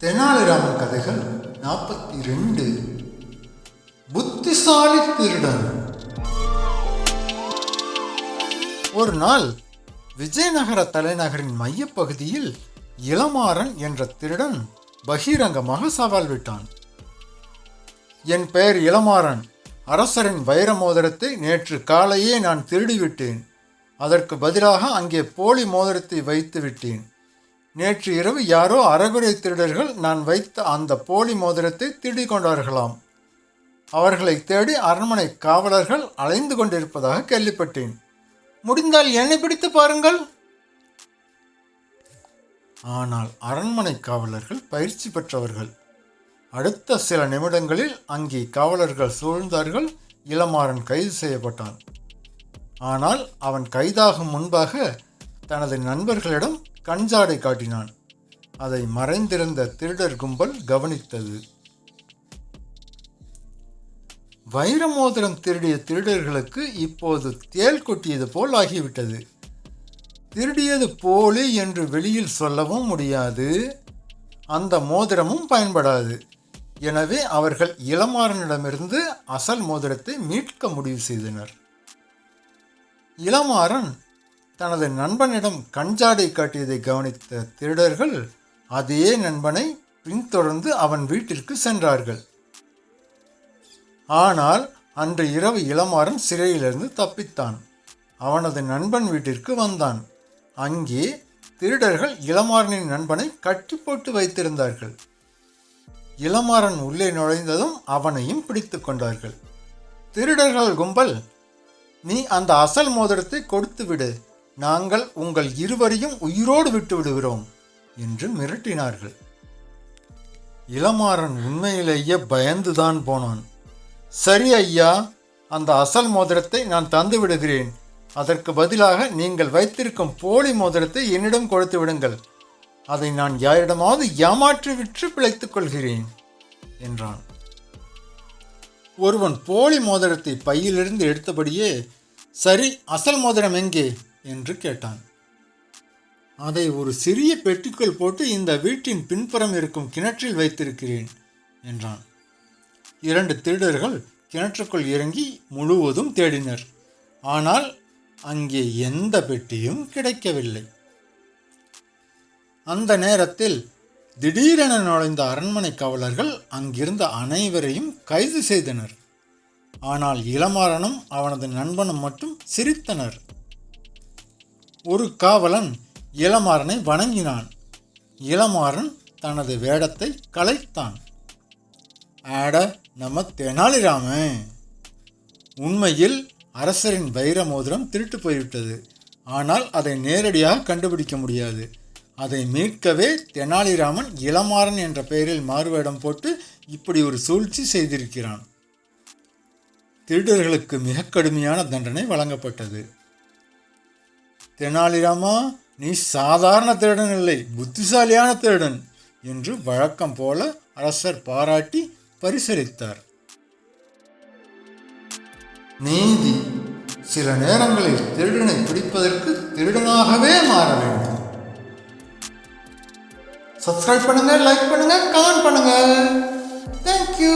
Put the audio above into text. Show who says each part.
Speaker 1: தெனாலிராமன் கதைகள் 42. புத்திசாலி திருடன். ஒரு நாள் விஜயநகர தலைநகரின் மையப்பகுதியில் இளமாறன் என்ற திருடன் பகிரங்கமாக சவால் விட்டான். என் பெயர் இளமாறன். அரசரின் வைர மோதிரத்தை நேற்று காலையே நான் திருடிவிட்டேன். அதற்கு பதிலாக அங்கே போலி மோதிரத்தை வைத்து விட்டேன். நேற்று இரவு யாரோ அறகுறை திருடர்கள் நான் வைத்த அந்த போலி மோதிரத்தை திருடிக் கொண்டார்களாம். அவர்களை தேடி அரண்மனை காவலர்கள் அலைந்து கொண்டிருப்பதாக கேள்விப்பட்டேன். முடிந்தால் என்னை பிடித்து பாருங்கள். ஆனால் அரண்மனை காவலர்கள் பயிற்சி பெற்றவர்கள். அடுத்த சில நிமிடங்களில் அங்கே காவலர்கள் சூழ்ந்தார்கள். இளமாறன் கைது செய்யப்பட்டான். ஆனால் அவன் கைதாகும் முன்பாக தனது நண்பர்களிடம் கஞ்சாடை காட்டினான். அதை மறைந்திருந்த திருடர் கும்பல் கவனித்தது. வைர மோதிரம் திருடிய திருடர்களுக்கு இப்போது தேள் கொட்டியது போல் ஆகிவிட்டது. திருடியது போலி என்று வெளியில் சொல்லவும் முடியாது, அந்த மோதிரமும் பயன்படாது. எனவே அவர்கள் இளமாறனிடமிருந்து அசல் மோதிரத்தை மீட்க முடிவு செய்தனர். இளமாறன் தனது நண்பனிடம் கஞ்சாடை காட்டியதை கவனித்த திருடர்கள் அதே நண்பனை பின்தொடர்ந்து அவன் வீட்டிற்கு சென்றார்கள். ஆனால் அன்று இரவு இளமாறன் சிறையிலிருந்து தப்பித்தான். அவனது நண்பன் வீட்டிற்கு வந்தான். அங்கே திருடர்கள் இளமாறனின் நண்பனை கட்டி போட்டு வைத்திருந்தார்கள். இளமாறன் உள்ளே நுழைந்ததும் அவனையும் பிடித்து கொண்டார்கள். திருடர்கள் கும்பல், நீ அந்த அசல் மோதிரத்தை கொடுத்து விடு, நாங்கள் உங்கள் இருவரையும் உயிரோடு விட்டு விடுகிறோம் என்று மிரட்டினார்கள். இளமாறன் உண்மையிலேயே பயந்துதான் போனான். சரி ஐயா, அந்த அசல் மோதிரத்தை நான் தந்து விடுகிறேன். அதற்கு பதிலாக நீங்கள் வைத்திருக்கும் போலி மோதிரத்தை என்னிடம் கொடுத்து விடுங்கள். அதை நான் யாரிடமாவது ஏமாற்றி விற்று பிழைத்துக் கொள்கிறேன் என்றான். ஒருவன் போலி மோதிரத்தை பையிலிருந்து எடுத்தபடியே, சரி, அசல் மோதிரம் எங்கே என்று கேட்டான். அதை ஒரு சிறிய பெட்டிக்குள் போட்டு இந்த வீட்டின் பின்புறம் இருக்கும் கிணற்றில் வைத்திருக்கிறேன் என்றான். 2 திருடர்கள் கிணற்றுக்குள் இறங்கி முழுவதும் தேடினர். ஆனால் அங்கே எந்த பெட்டியும் கிடைக்கவில்லை. அந்த நேரத்தில் திடீரென நுழைந்த அரண்மனை காவலர்கள் அங்கிருந்த அனைவரையும் கைது செய்தனர். ஆனால் இளமாறனும் அவனது நண்பனும் மட்டும் சிரித்தனர். ஒரு காவலன் இளமாறனை வணங்கினான். இளமாறன் தனது வேடத்தை கலைத்தான். ஆட, நம்ம தெனாலிராமன்! உண்மையில் அரசரின் வைர மோதிரம் திருட்டு போய்விட்டது. ஆனால் அதை நேரடியாக கண்டுபிடிக்க முடியாது. அதை மீட்கவே தெனாலிராமன் இளமாறன் என்ற பெயரில் மாறுவேடம் போட்டு இப்படி ஒரு சூழ்ச்சி செய்திருக்கிறான். திருடர்களுக்கு மிக கடுமையான தண்டனை வழங்கப்பட்டது. தெனாலிராமா, நீ சாதாரண திருடன் இல்லை, புத்திசாலியான திருடன் என்று வழக்கம் போல அரசர் பாராட்டி பரிசளித்தார். நீதி, சில நேரங்களில் திருடனை பிடிப்பதற்கு திருடனாகவே மாற வேண்டும். சப்ஸ்கிரைப் பண்ணுங்க, லைக் பண்ணுங்க, கமெண்ட் பண்ணுங்க. தேங்க்யூ.